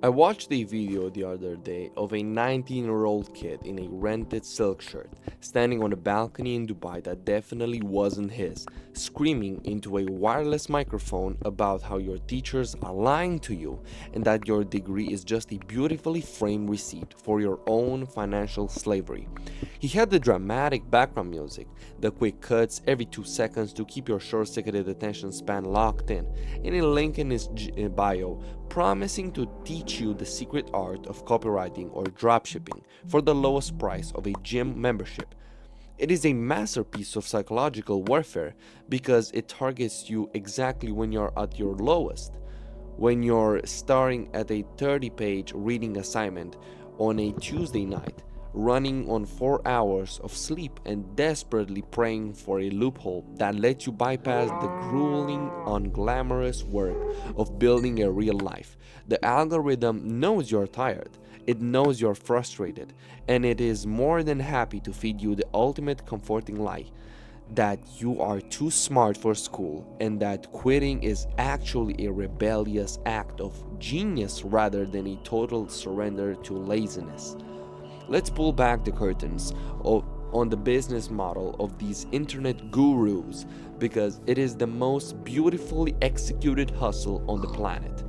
I watched a video the other day of a 19-year-old kid in a rented silk shirt standing on a balcony in Dubai that definitely wasn't his, screaming into a wireless microphone about how your teachers are lying to you and that your degree is just a beautifully framed receipt for your own financial slavery. He had the dramatic background music, the quick cuts every 2 seconds to keep your short-circuited attention span locked in, and a link in his bio promising to teach you the secret art of copywriting or dropshipping for the lowest price of a gym membership. It is a masterpiece of psychological warfare because it targets you exactly when you're at your lowest, when you're staring at a 30-page reading assignment on a Tuesday night, running on 4 hours of sleep and desperately praying for a loophole that lets you bypass the grueling, unglamorous work of building a real life. The algorithm knows you're tired, it knows you're frustrated, and it is more than happy to feed you the ultimate comforting lie that you are too smart for school and that quitting is actually a rebellious act of genius rather than a total surrender to laziness. Let's pull back the curtains on the business model of these internet gurus because it is the most beautifully executed hustle on the planet.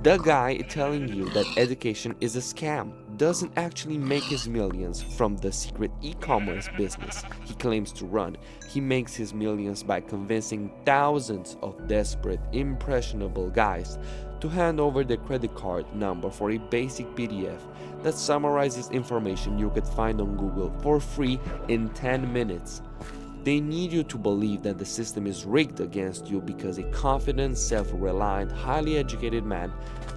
The guy telling you that education is a scam doesn't actually make his millions from the secret e-commerce business he claims to run. He makes his millions by convincing thousands of desperate, impressionable guys to hand over their credit card number for a basic PDF that summarizes information you could find on Google for free in 10 minutes. They need you to believe that the system is rigged against you because a confident, self-reliant, highly educated man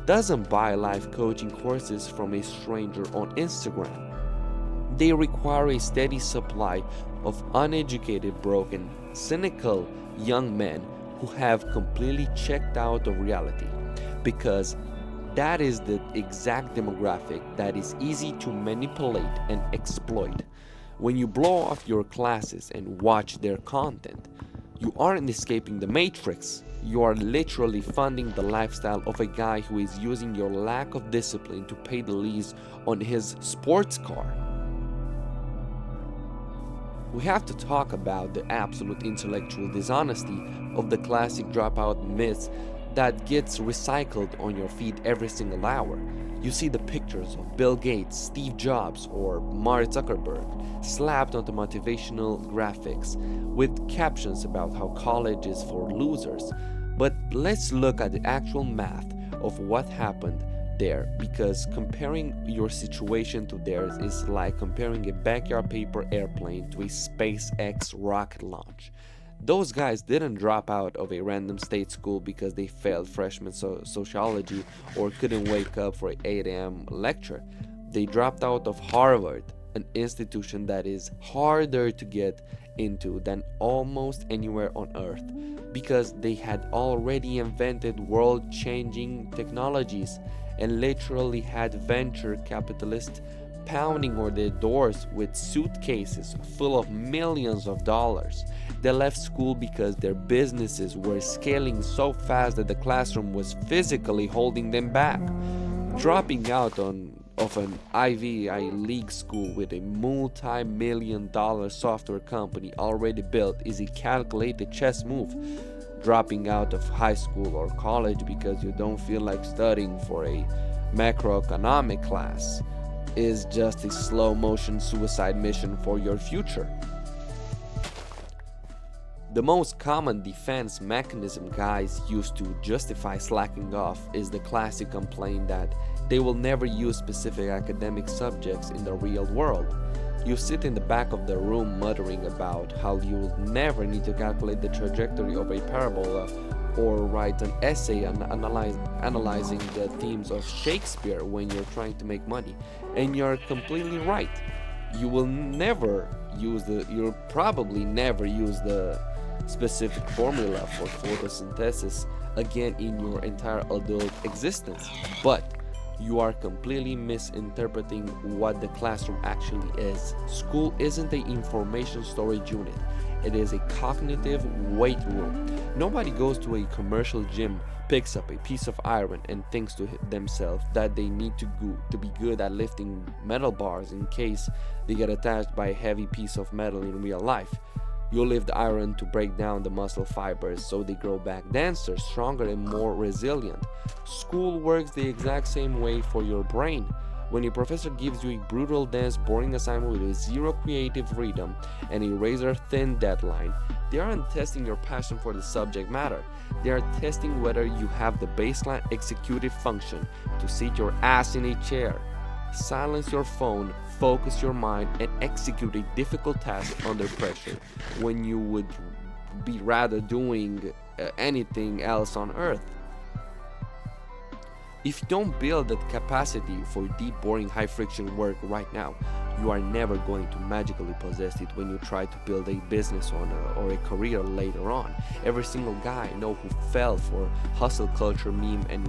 doesn't buy life coaching courses from a stranger on Instagram. They require a steady supply of uneducated, broken, cynical young men who have completely checked out of reality because that is the exact demographic that is easy to manipulate and exploit. When you blow off your classes and watch their content, you aren't escaping the matrix. You are literally funding the lifestyle of a guy who is using your lack of discipline to pay the lease on his sports car. We have to talk about the absolute intellectual dishonesty of the classic dropout myths that gets recycled on your feed every single hour. You see the pictures of Bill Gates, Steve Jobs, or Mark Zuckerberg slapped onto motivational graphics with captions about how college is for losers. But let's look at the actual math of what happened there because comparing your situation to theirs is like comparing a backyard paper airplane to a SpaceX rocket launch. Those guys didn't drop out of a random state school because they failed freshman sociology or couldn't wake up for an 8 a.m. lecture. They dropped out of Harvard, an institution that is harder to get into than almost anywhere on earth because they had already invented world changing technologies and literally had venture capitalists pounding on their doors with suitcases full of millions of dollars. They left school because their businesses were scaling so fast that the classroom was physically holding them back. Dropping out of an Ivy League school with a multi-million-dollar software company already built is a calculated chess move. Dropping out of high school or college because you don't feel like studying for a macroeconomic class is just a slow motion suicide mission for your future. The most common defense mechanism guys use to justify slacking off is the classic complaint that they will never use specific academic subjects in the real world. You sit in the back of the room muttering about how you will never need to calculate the trajectory of a parabola or write an essay analyzing the themes of Shakespeare when you're trying to make money. And you're completely right. You'll probably never use the specific formula for photosynthesis again in your entire adult existence. But you are completely misinterpreting what the classroom actually is. School isn't an information storage unit. It is a cognitive weight room. Nobody goes to a commercial gym picks up a piece of iron and thinks to themselves that they need to be good at lifting metal bars in case they get attached by a heavy piece of metal in real life. You lift the iron to break down the muscle fibers so they grow back denser, stronger, and more resilient. School works the exact same way for your brain. When a professor gives you a brutal, dense, boring assignment with zero creative freedom and a razor thin deadline, they aren't testing your passion for the subject matter. They are testing whether you have the baseline executive function to sit your ass in a chair. Silence your phone, focus your mind, and execute a difficult task under pressure when you would be rather doing anything else on earth. If you don't build that capacity for deep, boring, high friction work right now, you are never going to magically possess it when you try to build a business or a career later on. Every single guy I know who fell for hustle culture meme and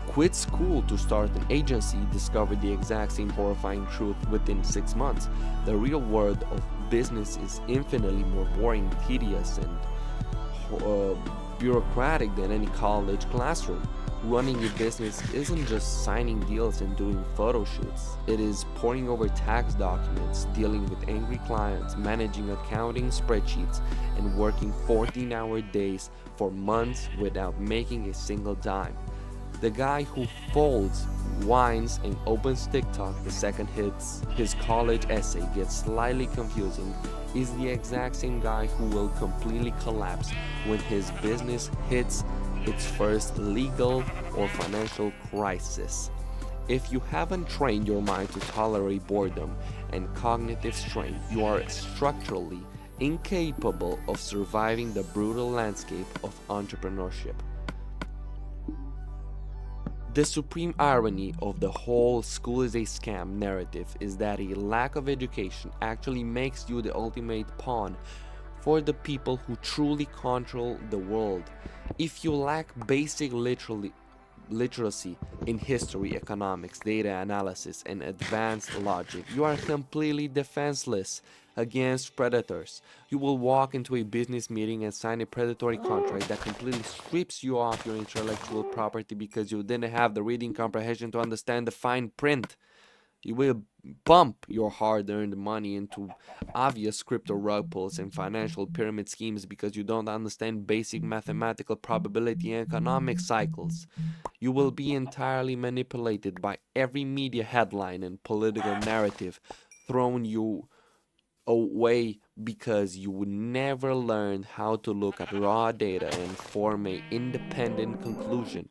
quit school to start an agency discovered the exact same horrifying truth within 6 months. The real world of business is infinitely more boring, tedious, and bureaucratic than any college classroom. Running a business isn't just signing deals and doing photo shoots. It is poring over tax documents, dealing with angry clients, managing accounting spreadsheets, and working 14-hour days for months without making a single dime. The guy who folds, whines, and opens TikTok the second his college essay gets slightly confusing is the exact same guy who will completely collapse when his business hits its first legal or financial crisis. If you haven't trained your mind to tolerate boredom and cognitive strain, you are structurally incapable of surviving the brutal landscape of entrepreneurship. The supreme irony of the whole school is a scam narrative is that a lack of education actually makes you the ultimate pawn for the people who truly control the world. If you lack basic literacy in history, economics, data analysis, and advanced logic, you are completely defenseless against predators. You will walk into a business meeting and sign a predatory contract that completely strips you off your intellectual property because you didn't have the reading comprehension to understand the fine print. You will pump your hard-earned money into obvious crypto rug pulls and financial pyramid schemes because you don't understand basic mathematical probability and economic cycles. You will be entirely manipulated by every media headline and political narrative thrown you away because you would never learn how to look at raw data and form an independent conclusion.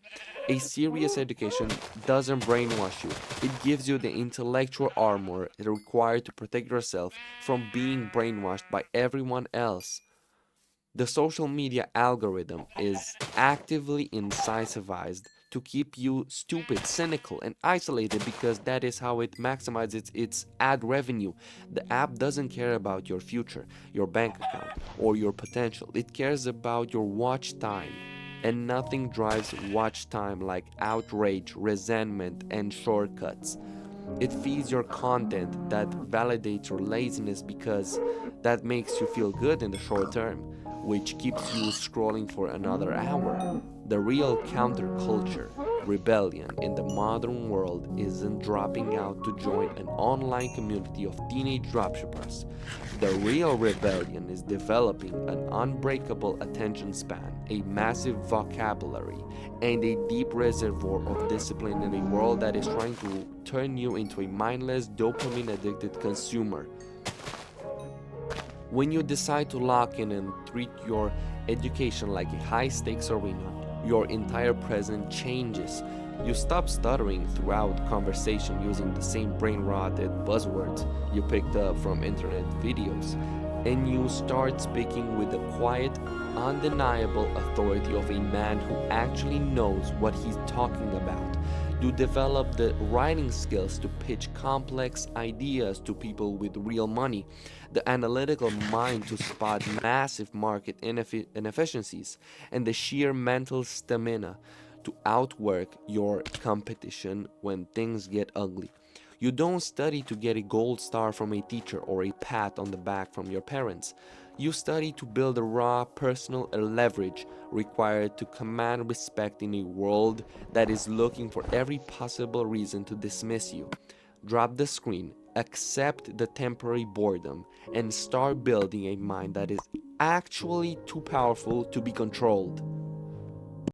A serious education doesn't brainwash you, it gives you the intellectual armor required to protect yourself from being brainwashed by everyone else. The social media algorithm is actively incisivized to keep you stupid, cynical, and isolated because that is how it maximizes its ad revenue. The app doesn't care about your future, your bank account, or your potential. It cares about your watch time. And nothing drives watch time like outrage, resentment, and shortcuts. It feeds your content that validates your laziness because that makes you feel good in the short term, which keeps you scrolling for another hour. The real counterculture rebellion in the modern world isn't dropping out to join an online community of teenage dropshippers. The real rebellion is developing an unbreakable attention span, a massive vocabulary, and a deep reservoir of discipline in a world that is trying to turn you into a mindless, dopamine addicted consumer. When you decide to lock in and treat your education like a high stakes arena, your entire present changes. You stop stuttering throughout conversation using the same brain rotted buzzwords you picked up from internet videos, and you start speaking with the quiet, undeniable authority of a man who actually knows what he's talking about. You develop the writing skills to pitch complex ideas to people with real money, the analytical mind to spot massive market inefficiencies, and the sheer mental stamina to outwork your competition when things get ugly. You don't study to get a gold star from a teacher or a pat on the back from your parents. You study to build the raw personal leverage required to command respect in a world that is looking for every possible reason to dismiss you. Drop the screen, accept the temporary boredom, and start building a mind that is actually too powerful to be controlled.